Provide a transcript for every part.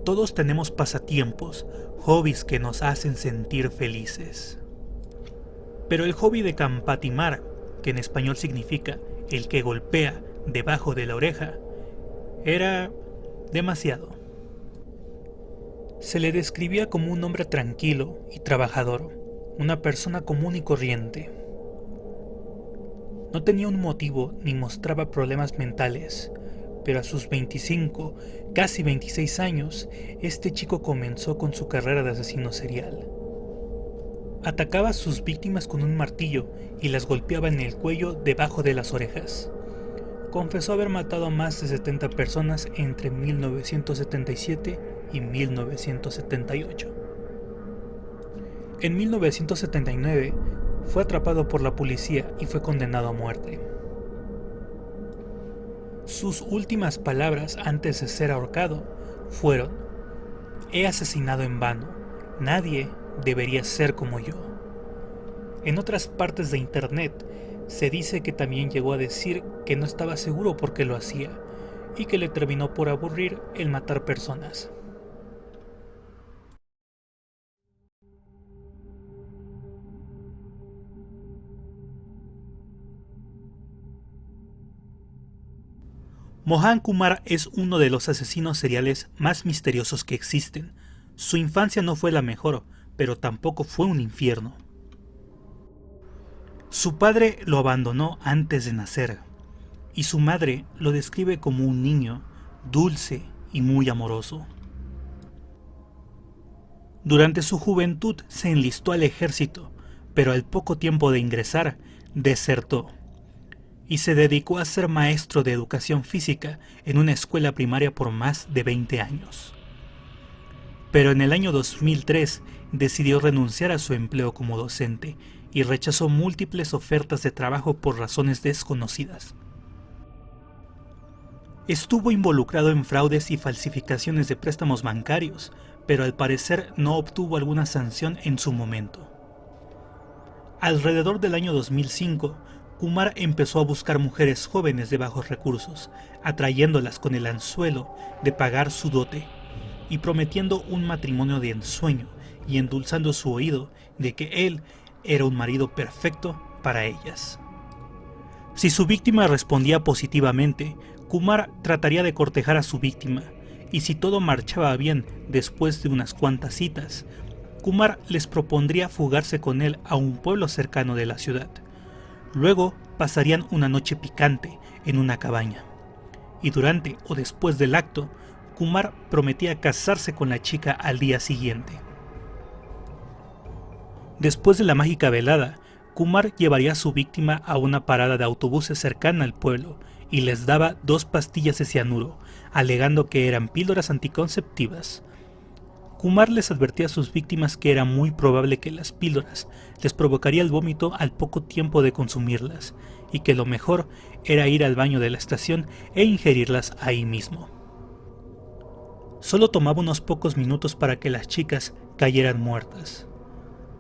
Todos tenemos pasatiempos, hobbies que nos hacen sentir felices. Pero el hobby de Campatimar, que en español significa el que golpea debajo de la oreja, era demasiado. Se le describía como un hombre tranquilo y trabajador, una persona común y corriente. No tenía un motivo ni mostraba problemas mentales, pero a sus 25, casi 26 años, este chico comenzó con su carrera de asesino serial. Atacaba a sus víctimas con un martillo y las golpeaba en el cuello debajo de las orejas. Confesó haber matado a más de 70 personas entre 1977 y 1978. En 1979 fue atrapado por la policía y fue condenado a muerte. Sus últimas palabras antes de ser ahorcado fueron: "He asesinado en vano, nadie debería ser como yo". En otras partes de internet se dice que también llegó a decir que no estaba seguro por qué lo hacía y que le terminó por aburrir el matar personas. Mohan Kumar es uno de los asesinos seriales más misteriosos que existen. Su infancia no fue la mejor, pero tampoco fue un infierno. Su padre lo abandonó antes de nacer, y su madre lo describe como un niño dulce y muy amoroso. Durante su juventud se enlistó al ejército, pero al poco tiempo de ingresar, desertó y se dedicó a ser maestro de educación física en una escuela primaria por más de 20 años. Pero en el año 2003 decidió renunciar a su empleo como docente y rechazó múltiples ofertas de trabajo por razones desconocidas. Estuvo involucrado en fraudes y falsificaciones de préstamos bancarios, pero al parecer no obtuvo alguna sanción en su momento. Alrededor del año 2005, Kumar empezó a buscar mujeres jóvenes de bajos recursos, atrayéndolas con el anzuelo de pagar su dote y prometiendo un matrimonio de ensueño y endulzando su oído de que él era un marido perfecto para ellas. Si su víctima respondía positivamente, Kumar trataría de cortejar a su víctima, y si todo marchaba bien después de unas cuantas citas, Kumar les propondría fugarse con él a un pueblo cercano de la ciudad. Luego pasarían una noche picante en una cabaña, y durante o después del acto, Kumar prometía casarse con la chica al día siguiente. Después de la mágica velada, Kumar llevaría a su víctima a una parada de autobuses cercana al pueblo y les daba 2 pastillas de cianuro, alegando que eran píldoras anticonceptivas. Kumar les advertía a sus víctimas que era muy probable que las píldoras les provocaría el vómito al poco tiempo de consumirlas, y que lo mejor era ir al baño de la estación e ingerirlas ahí mismo. Solo tomaba unos pocos minutos para que las chicas cayeran muertas.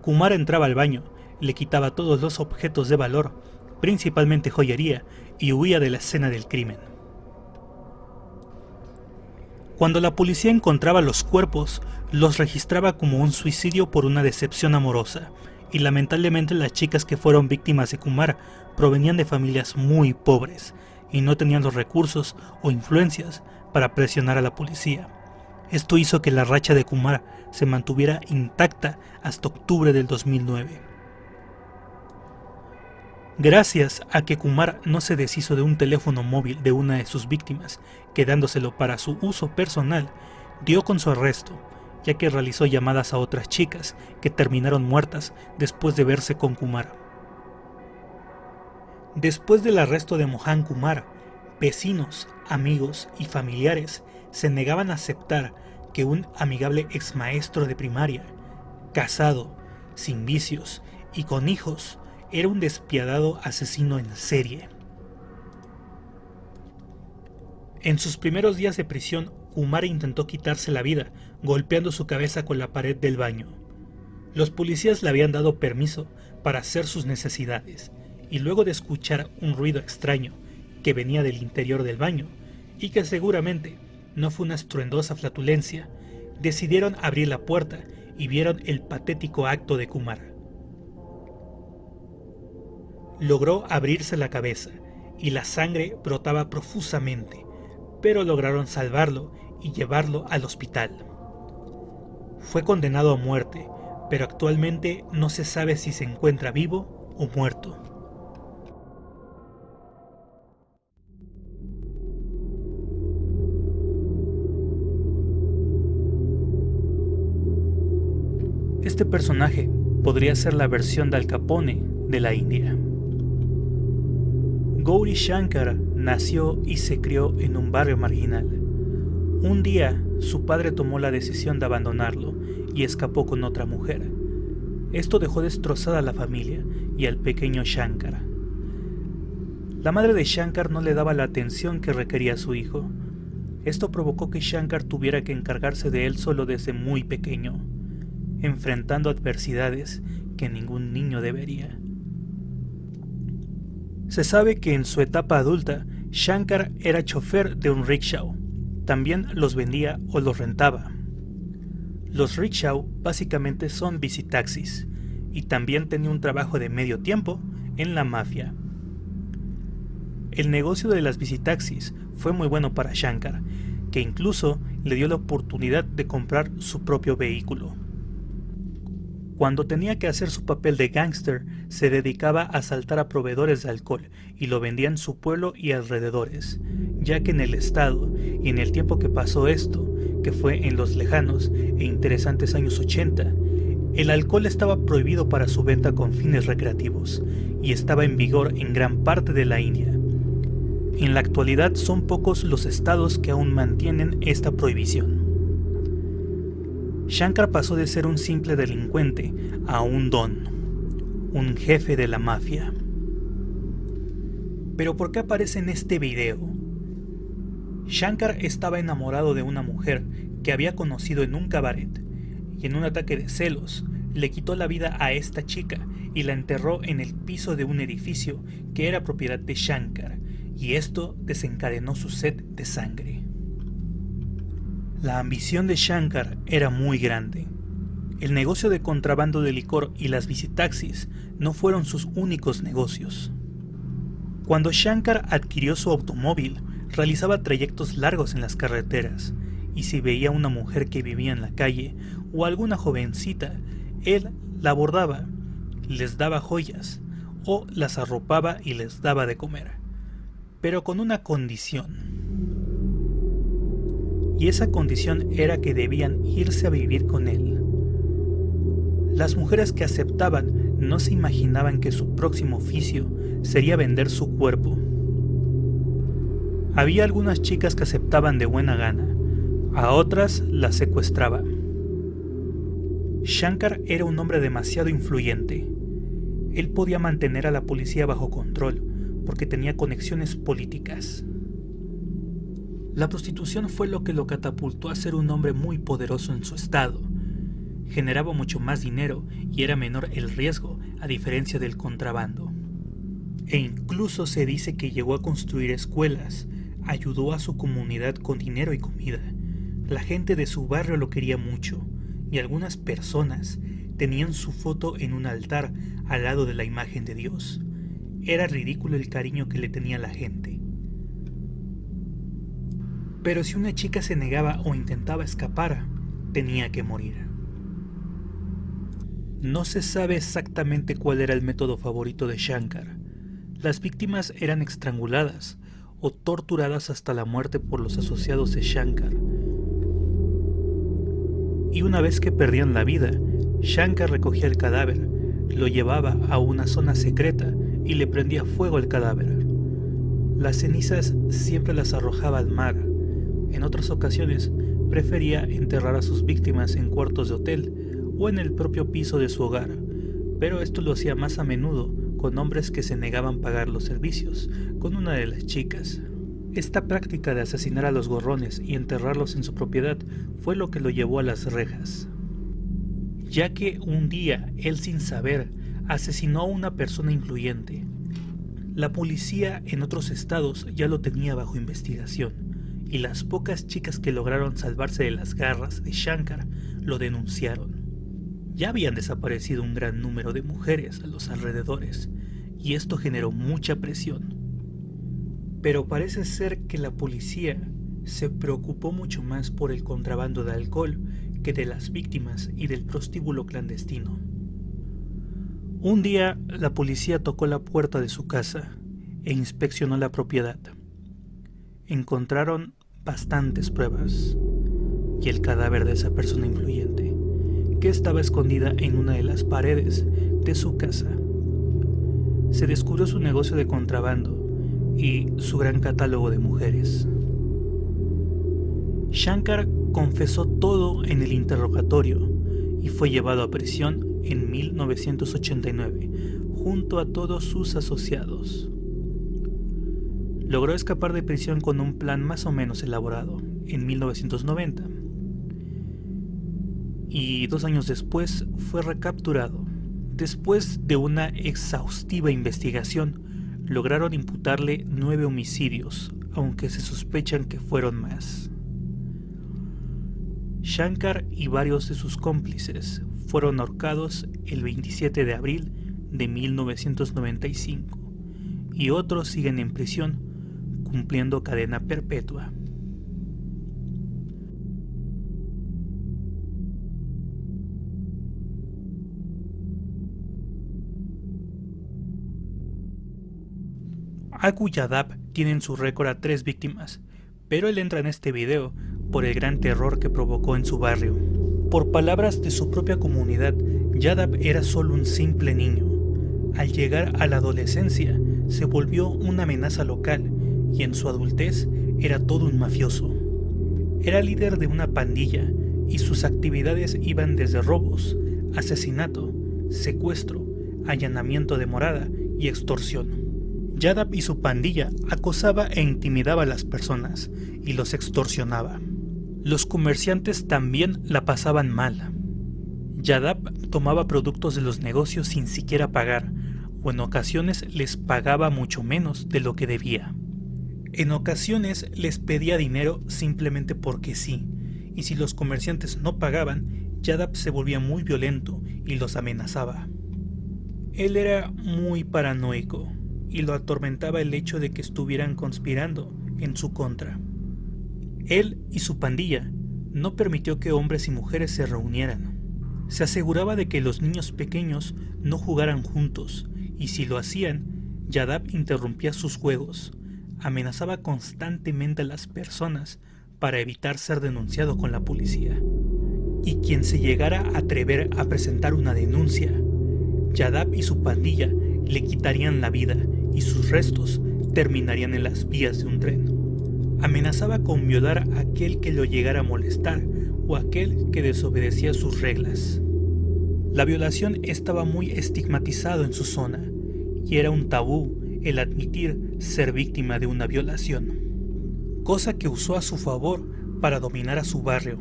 Kumar entraba al baño, le quitaba todos los objetos de valor, principalmente joyería, y huía de la escena del crimen. Cuando la policía encontraba los cuerpos, los registraba como un suicidio por una decepción amorosa, y lamentablemente las chicas que fueron víctimas de Kumar provenían de familias muy pobres y no tenían los recursos o influencias para presionar a la policía. Esto hizo que la racha de Kumar se mantuviera intacta hasta octubre del 2009. Gracias a que Kumar no se deshizo de un teléfono móvil de una de sus víctimas, quedándoselo para su uso personal, dio con su arresto, ya que realizó llamadas a otras chicas que terminaron muertas después de verse con Kumar. Después del arresto de Mohan Kumar, vecinos, amigos y familiares se negaban a aceptar que un amigable exmaestro de primaria, casado, sin vicios y con hijos, era un despiadado asesino en serie. En sus primeros días de prisión, Kumar intentó quitarse la vida, golpeando su cabeza con la pared del baño. Los policías le habían dado permiso para hacer sus necesidades, y luego de escuchar un ruido extraño que venía del interior del baño, y que seguramente no fue una estruendosa flatulencia, decidieron abrir la puerta y vieron el patético acto de Kumar. Logró abrirse la cabeza y la sangre brotaba profusamente, pero lograron salvarlo y llevarlo al hospital. Fue condenado a muerte, pero actualmente no se sabe si se encuentra vivo o muerto. Este personaje podría ser la versión de Al Capone de la India. Gauri Shankar nació y se crió en un barrio marginal. Un día, su padre tomó la decisión de abandonarlo y escapó con otra mujer. Esto dejó destrozada a la familia y al pequeño Shankar. La madre de Shankar no le daba la atención que requería su hijo. Esto provocó que Shankar tuviera que encargarse de él solo desde muy pequeño, enfrentando adversidades que ningún niño debería. Se sabe que en su etapa adulta, Shankar era chofer de un rickshaw. También los vendía o los rentaba. Los rickshaw básicamente son bicitaxis, y también tenía un trabajo de medio tiempo en la mafia. El negocio de las bicitaxis fue muy bueno para Shankar, que incluso le dio la oportunidad de comprar su propio vehículo. Cuando tenía que hacer su papel de gángster, se dedicaba a asaltar a proveedores de alcohol y lo vendía en su pueblo y alrededores, ya que en el estado y en el tiempo que pasó esto, que fue en los lejanos e interesantes años 80, el alcohol estaba prohibido para su venta con fines recreativos y estaba en vigor en gran parte de la India. En la actualidad son pocos los estados que aún mantienen esta prohibición. Shankar pasó de ser un simple delincuente a un don, un jefe de la mafia. ¿Pero por qué aparece en este video? Shankar estaba enamorado de una mujer que había conocido en un cabaret, y en un ataque de celos le quitó la vida a esta chica y la enterró en el piso de un edificio que era propiedad de Shankar, y esto desencadenó su sed de sangre. La ambición de Shankar era muy grande. El negocio de contrabando de licor y las bicitaxis no fueron sus únicos negocios. Cuando Shankar adquirió su automóvil, realizaba trayectos largos en las carreteras, y si veía una mujer que vivía en la calle o alguna jovencita, él la abordaba, les daba joyas o las arropaba y les daba de comer, pero con una condición. Y esa condición era que debían irse a vivir con él. Las mujeres que aceptaban no se imaginaban que su próximo oficio sería vender su cuerpo. Había algunas chicas que aceptaban de buena gana, a otras las secuestraba. Shankar era un hombre demasiado influyente. Él podía mantener a la policía bajo control porque tenía conexiones políticas. La prostitución fue lo que lo catapultó a ser un hombre muy poderoso en su estado. Generaba mucho más dinero y era menor el riesgo, a diferencia del contrabando. E incluso se dice que llegó a construir escuelas, ayudó a su comunidad con dinero y comida. La gente de su barrio lo quería mucho, y algunas personas tenían su foto en un altar al lado de la imagen de Dios. Era ridículo el cariño que le tenía la gente. Pero si una chica se negaba o intentaba escapar, tenía que morir. No se sabe exactamente cuál era el método favorito de Shankar. Las víctimas eran estranguladas o torturadas hasta la muerte por los asociados de Shankar. Y una vez que perdían la vida, Shankar recogía el cadáver, lo llevaba a una zona secreta y le prendía fuego al cadáver. Las cenizas siempre las arrojaba al mar. En otras ocasiones, prefería enterrar a sus víctimas en cuartos de hotel o en el propio piso de su hogar, pero esto lo hacía más a menudo con hombres que se negaban a pagar los servicios con una de las chicas. Esta práctica de asesinar a los gorrones y enterrarlos en su propiedad fue lo que lo llevó a las rejas, ya que un día él, sin saber, asesinó a una persona influyente. La policía en otros estados ya lo tenía bajo investigación y las pocas chicas que lograron salvarse de las garras de Shankar lo denunciaron. Ya habían desaparecido un gran número de mujeres a los alrededores, y esto generó mucha presión. Pero parece ser que la policía se preocupó mucho más por el contrabando de alcohol que de las víctimas y del prostíbulo clandestino. Un día, la policía tocó la puerta de su casa e inspeccionó la propiedad. Encontraron bastantes pruebas y el cadáver de esa persona influyente, que estaba escondida en una de las paredes de su casa. Se descubrió su negocio de contrabando y su gran catálogo de mujeres. Shankar confesó todo en el interrogatorio y fue llevado a prisión en 1989 junto a todos sus asociados. Logró escapar de prisión con un plan más o menos elaborado en 1990 y 2 años después fue recapturado. Después de una exhaustiva investigación, lograron imputarle 9 homicidios, aunque se sospechan que fueron más. Shankar y varios de sus cómplices fueron ahorcados el 27 de abril de 1995 y otros siguen en prisión cumpliendo cadena perpetua. Agu Yadav tiene en su récord a 3 víctimas, pero él entra en este video por el gran terror que provocó en su barrio. Por palabras de su propia comunidad, Yadav era solo un simple niño. Al llegar a la adolescencia, se volvió una amenaza local y en su adultez era todo un mafioso. Era líder de una pandilla y sus actividades iban desde robos, asesinato, secuestro, allanamiento de morada y extorsión. Yadav y su pandilla acosaba e intimidaba a las personas y los extorsionaba. Los comerciantes también la pasaban mal. Yadav tomaba productos de los negocios sin siquiera pagar, o en ocasiones les pagaba mucho menos de lo que debía. En ocasiones les pedía dinero simplemente porque sí, y si los comerciantes no pagaban, Yadav se volvía muy violento y los amenazaba. Él era muy paranoico y lo atormentaba el hecho de que estuvieran conspirando en su contra. Él y su pandilla no permitió que hombres y mujeres se reunieran. Se aseguraba de que los niños pequeños no jugaran juntos, y si lo hacían, Yadav interrumpía sus juegos, amenazaba constantemente a las personas para evitar ser denunciado con la policía. Y quien se llegara a atrever a presentar una denuncia, Yadav y su pandilla le quitarían la vida y sus restos terminarían en las vías de un tren. Amenazaba con violar a aquel que lo llegara a molestar o a aquel que desobedecía sus reglas. La violación estaba muy estigmatizado en su zona y era un tabú el admitir ser víctima de una violación, cosa que usó a su favor para dominar a su barrio.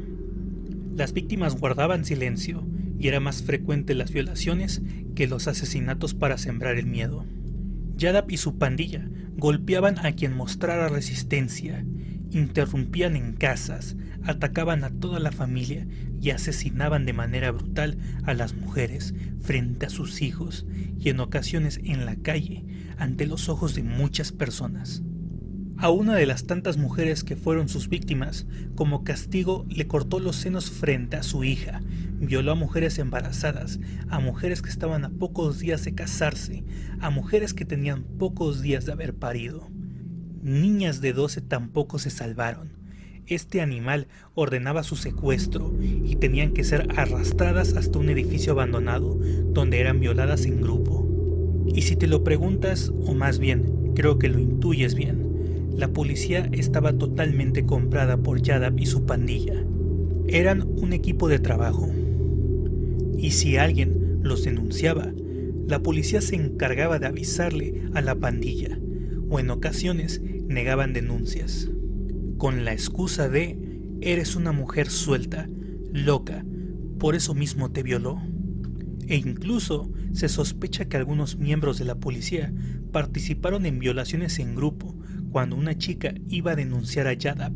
Las víctimas guardaban silencio y era más frecuente las violaciones que los asesinatos para sembrar el miedo. Yadav y su pandilla golpeaban a quien mostrara resistencia, interrumpían en casas, atacaban a toda la familia y asesinaban de manera brutal a las mujeres frente a sus hijos y en ocasiones en la calle ante los ojos de muchas personas. A una de las tantas mujeres que fueron sus víctimas, como castigo, le cortó los senos frente a su hija, violó a mujeres embarazadas, a mujeres que estaban a pocos días de casarse, a mujeres que tenían pocos días de haber parido. Niñas de 12 tampoco se salvaron. Este animal ordenaba su secuestro y tenían que ser arrastradas hasta un edificio abandonado donde eran violadas en grupo. Y si te lo preguntas, o más bien, creo que lo intuyes bien, la policía estaba totalmente comprada por Yadav y su pandilla. Eran un equipo de trabajo. Y si alguien los denunciaba, la policía se encargaba de avisarle a la pandilla, o en ocasiones negaban denuncias, con la excusa de «eres una mujer suelta, loca, por eso mismo te violó». E incluso se sospecha que algunos miembros de la policía participaron en violaciones en grupo cuando una chica iba a denunciar a Yadav.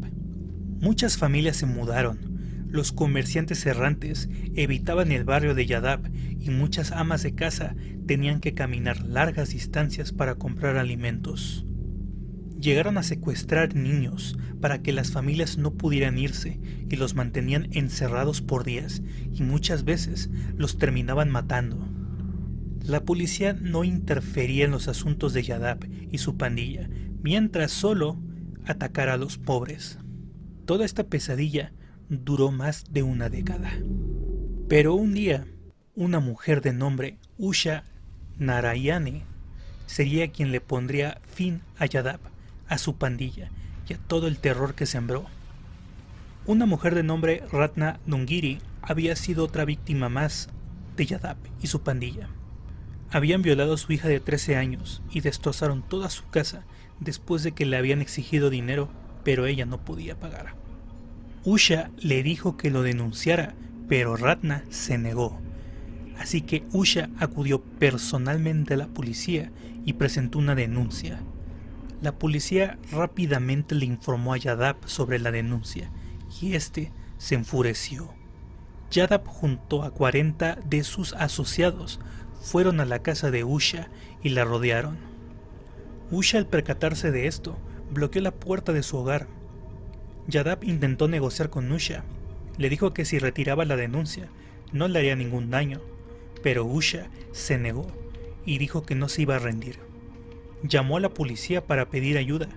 Muchas familias se mudaron. Los comerciantes errantes evitaban el barrio de Yadab y muchas amas de casa tenían que caminar largas distancias para comprar alimentos. Llegaron a secuestrar niños para que las familias no pudieran irse y los mantenían encerrados por días y muchas veces los terminaban matando. La policía no interfería en los asuntos de Yadab y su pandilla, mientras solo atacara a los pobres. Toda esta pesadilla duró más de una década. Pero un día, una mujer de nombre Usha Narayane sería quien le pondría fin a Yadab, a su pandilla y a todo el terror que sembró. Una mujer de nombre Ratna Dungiri había sido otra víctima más de Yadab y su pandilla. Habían violado a su hija de 13 años y destrozaron toda su casa después de que le habían exigido dinero, pero ella no podía pagar. Usha le dijo que lo denunciara, pero Ratna se negó. Así que Usha acudió personalmente a la policía y presentó una denuncia. La policía rápidamente le informó a Yadab sobre la denuncia y este se enfureció. Yadab junto a 40 de sus asociados fueron a la casa de Usha y la rodearon. Usha, al percatarse de esto, bloqueó la puerta de su hogar. Yadab intentó negociar con Usha. Le dijo que si retiraba la denuncia no le haría ningún daño, pero Usha se negó y dijo que no se iba a rendir. Llamó a la policía para pedir ayuda.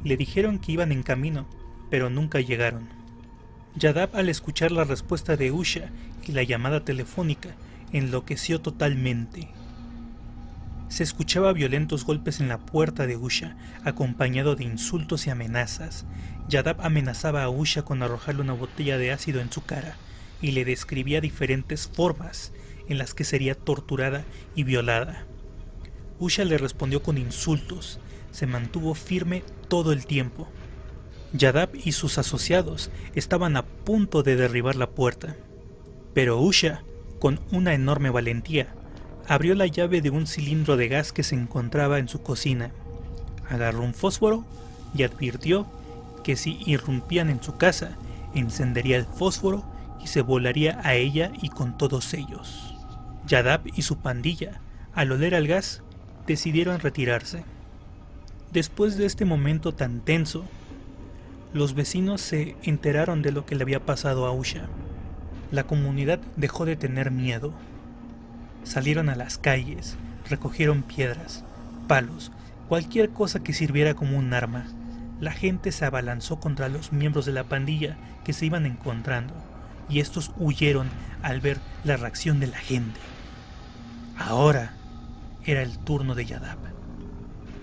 Le dijeron que iban en camino, pero nunca llegaron. Yadab, al escuchar la respuesta de Usha y la llamada telefónica, enloqueció totalmente. Se escuchaba violentos golpes en la puerta de Usha, acompañado de insultos y amenazas. Yadab amenazaba a Usha con arrojarle una botella de ácido en su cara y le describía diferentes formas en las que sería torturada y violada. Usha le respondió con insultos. Se mantuvo firme todo el tiempo. Yadab y sus asociados estaban a punto de derribar la puerta, pero Usha, con una enorme valentía, abrió la llave de un cilindro de gas que se encontraba en su cocina, agarró un fósforo y advirtió que si irrumpían en su casa, encendería el fósforo y se volaría a ella y con todos ellos. Yadab y su pandilla, al oler al gas, decidieron retirarse. Después de este momento tan tenso, los vecinos se enteraron de lo que le había pasado a Usha. La comunidad dejó de tener miedo. Salieron a las calles, recogieron piedras, palos, cualquier cosa que sirviera como un arma. La gente se abalanzó contra los miembros de la pandilla que se iban encontrando, y estos huyeron al ver la reacción de la gente. Ahora era el turno de Yadab.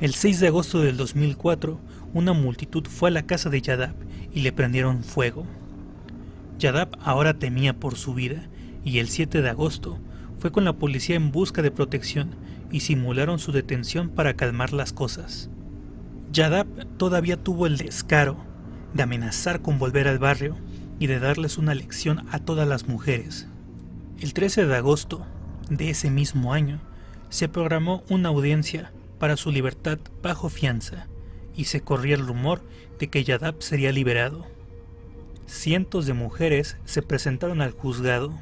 El 6 de agosto del 2004, una multitud fue a la casa de Yadab y le prendieron fuego. Yadab ahora temía por su vida, y el 7 de agosto fue con la policía en busca de protección y simularon su detención para calmar las cosas. Yadab todavía tuvo el descaro de amenazar con volver al barrio y de darles una lección a todas las mujeres. El 13 de agosto de ese mismo año se programó una audiencia para su libertad bajo fianza y se corría el rumor de que Yadab sería liberado. Cientos de mujeres se presentaron al juzgado.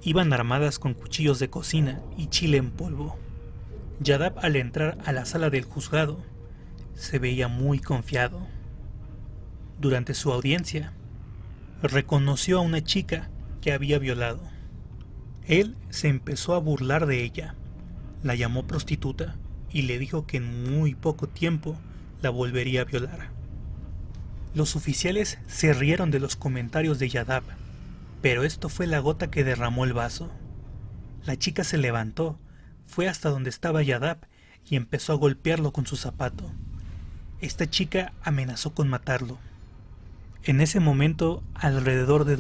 Iban armadas con cuchillos de cocina y chile en polvo. Yadab, al entrar a la sala del juzgado, se veía muy confiado. Durante su audiencia, reconoció a una chica que había violado. Él se empezó a burlar de ella, la llamó prostituta y le dijo que en muy poco tiempo la volvería a violar. Los oficiales se rieron de los comentarios de Yadab, pero esto fue la gota que derramó el vaso. La chica se levantó, fue hasta donde estaba Yadab y empezó a golpearlo con su zapato. Esta chica amenazó con matarlo. En ese momento, alrededor de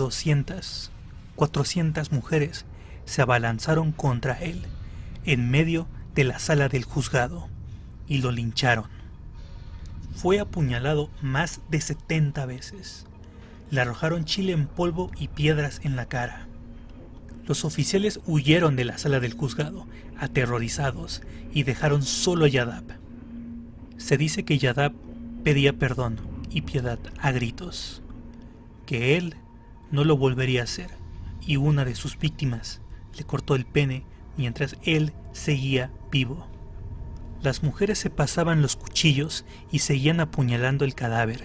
400 mujeres se abalanzaron contra él, en medio de la sala del juzgado, y lo lincharon. Fue apuñalado más de 70 veces. Le arrojaron chile en polvo y piedras en la cara. Los oficiales huyeron de la sala del juzgado, aterrorizados, y dejaron solo a Yadab. Se dice que Yadab pedía perdón y piedad a gritos. que él no lo volvería a hacer, y una de sus víctimas le cortó el pene mientras él seguía vivo. Las mujeres se pasaban los cuchillos y seguían apuñalando el cadáver.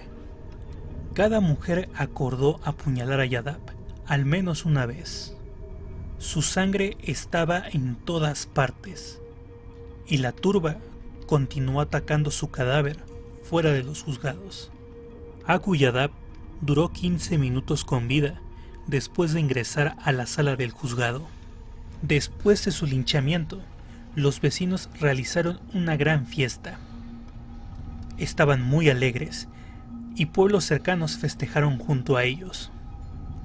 Cada mujer acordó apuñalar a Yadav al menos una vez. Su sangre estaba en todas partes, y la turba continuó atacando su cadáver fuera de los juzgados. Abu Yadav duró 15 minutos con vida después de ingresar a la sala del juzgado. Después de su linchamiento, los vecinos realizaron una gran fiesta. Estaban muy alegres y pueblos cercanos festejaron junto a ellos.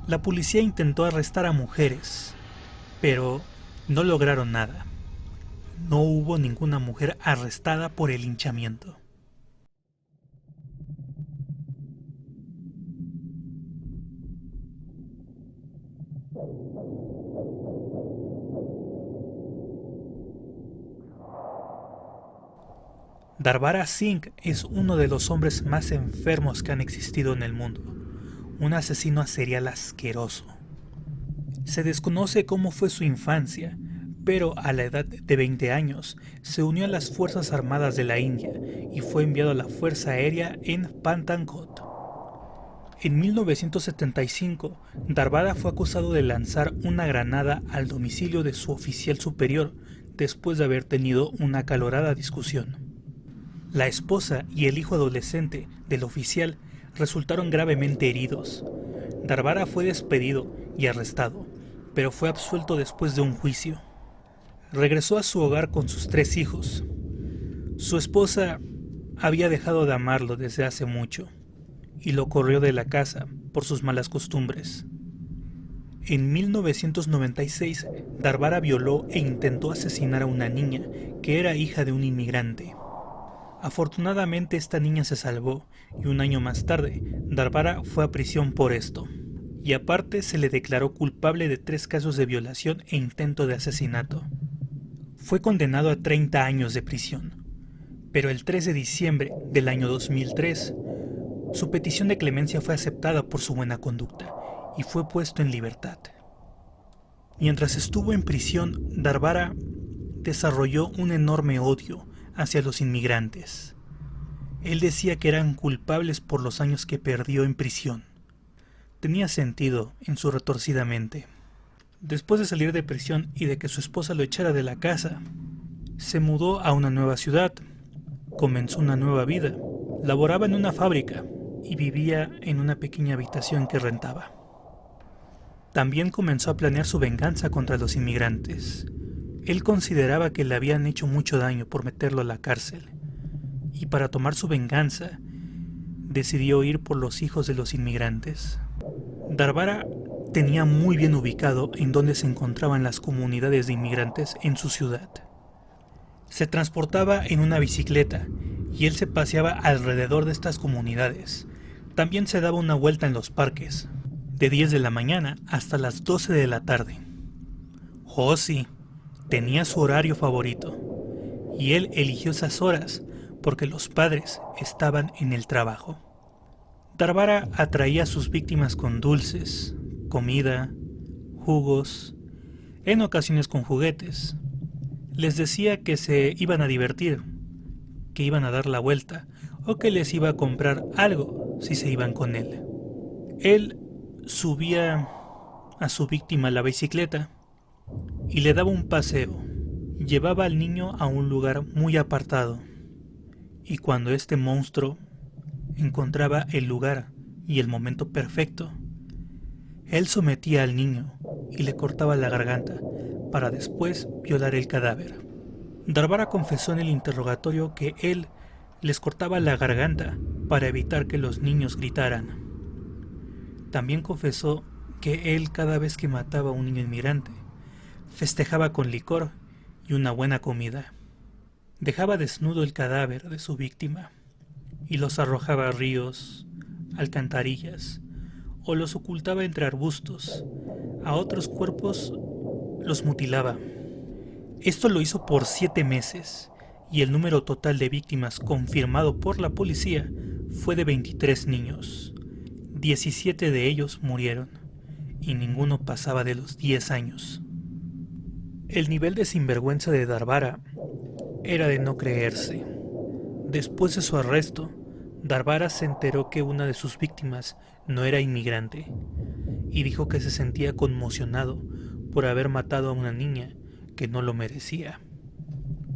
La policía intentó arrestar a mujeres, pero no lograron nada. No hubo ninguna mujer arrestada por el linchamiento. Darbhara Singh es uno de los hombres más enfermos que han existido en el mundo, un asesino serial asqueroso. Se desconoce cómo fue su infancia, pero a la edad de 20 años se unió a las Fuerzas Armadas de la India y fue enviado a la Fuerza Aérea en Pathankot. En 1975, Darbhara fue acusado de lanzar una granada al domicilio de su oficial superior después de haber tenido una acalorada discusión. La esposa y el hijo adolescente del oficial resultaron gravemente heridos. Darbhara fue despedido y arrestado, pero fue absuelto después de un juicio. Regresó a su hogar con sus 3 hijos. Su esposa había dejado de amarlo desde hace mucho y lo corrió de la casa por sus malas costumbres. En 1996, Darbhara violó e intentó asesinar a una niña que era hija de un inmigrante. Afortunadamente esta niña se salvó y un año más tarde Darbhara fue a prisión por esto. Y aparte se le declaró culpable de 3 casos de violación e intento de asesinato. Fue condenado a 30 años de prisión, pero el 3 de diciembre del año 2003, su petición de clemencia fue aceptada por su buena conducta y fue puesto en libertad. Mientras estuvo en prisión, Darbhara desarrolló un enorme odio hacia los inmigrantes. Él decía que eran culpables por los años que perdió en prisión. Tenía sentido en su retorcida mente. Después de salir de prisión y de que su esposa lo echara de la casa, se mudó a una nueva ciudad, comenzó una nueva vida, laboraba en una fábrica y vivía en una pequeña habitación que rentaba. También comenzó a planear su venganza contra los inmigrantes. Él consideraba que le habían hecho mucho daño por meterlo a la cárcel, y para tomar su venganza, decidió ir por los hijos de los inmigrantes. Darbhara tenía muy bien ubicado en dónde se encontraban las comunidades de inmigrantes en su ciudad. Se transportaba en una bicicleta y él se paseaba alrededor de estas comunidades. También se daba una vuelta en los parques, de 10 de la mañana hasta las 12 de la tarde. Oh sí, tenía su horario favorito, y él eligió esas horas porque los padres estaban en el trabajo. Darbhara atraía a sus víctimas con dulces, comida, jugos, en ocasiones con juguetes. Les decía que se iban a divertir, que iban a dar la vuelta o que les iba a comprar algo si se iban con él. Él subía a su víctima a la bicicleta y le daba un paseo. Llevaba al niño a un lugar muy apartado, y cuando este monstruo encontraba el lugar y el momento perfecto, él sometía al niño y le cortaba la garganta para después violar el cadáver. Darbhara confesó en el interrogatorio que él les cortaba la garganta para evitar que los niños gritaran. También confesó que él, cada vez que mataba a un niño inmigrante, festejaba con licor y una buena comida. Dejaba desnudo el cadáver de su víctima y los arrojaba a ríos, alcantarillas, o los ocultaba entre arbustos. A otros cuerpos los mutilaba. Esto lo hizo por 7 meses, y el número total de víctimas confirmado por la policía fue de 23 niños. 17 de ellos murieron, y ninguno pasaba de los 10 años. El nivel de sinvergüenza de Darbhara era de no creerse. Después de su arresto, Darbhara se enteró que una de sus víctimas no era inmigrante, y dijo que se sentía conmocionado por haber matado a una niña que no lo merecía.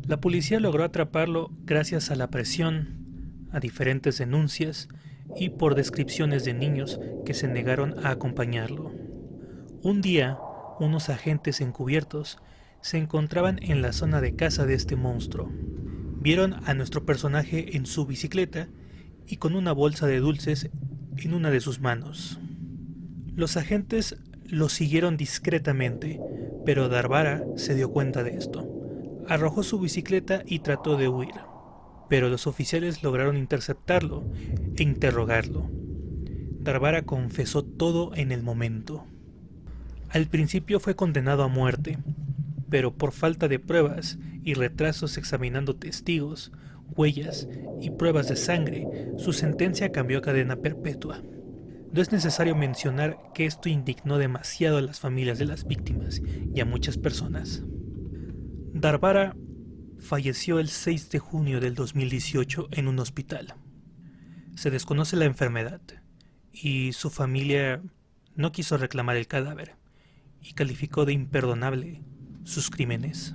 La policía logró atraparlo gracias a la presión, a diferentes denuncias y por descripciones de niños que se negaron a acompañarlo. Un día, unos agentes encubiertos se encontraban en la zona de caza de este monstruo. Vieron a nuestro personaje en su bicicleta y con una bolsa de dulces en una de sus manos. Los agentes lo siguieron discretamente, pero Darbhara se dio cuenta de esto. Arrojó su bicicleta y trató de huir, pero los oficiales lograron interceptarlo e interrogarlo. Darbhara confesó todo en el momento. Al principio fue condenado a muerte, pero por falta de pruebas y retrasos examinando testigos, huellas y pruebas de sangre, su sentencia cambió a cadena perpetua. No es necesario mencionar que esto indignó demasiado a las familias de las víctimas y a muchas personas. Darbhara falleció el 6 de junio del 2018 en un hospital. Se desconoce la enfermedad y su familia no quiso reclamar el cadáver y calificó de imperdonable sus crímenes.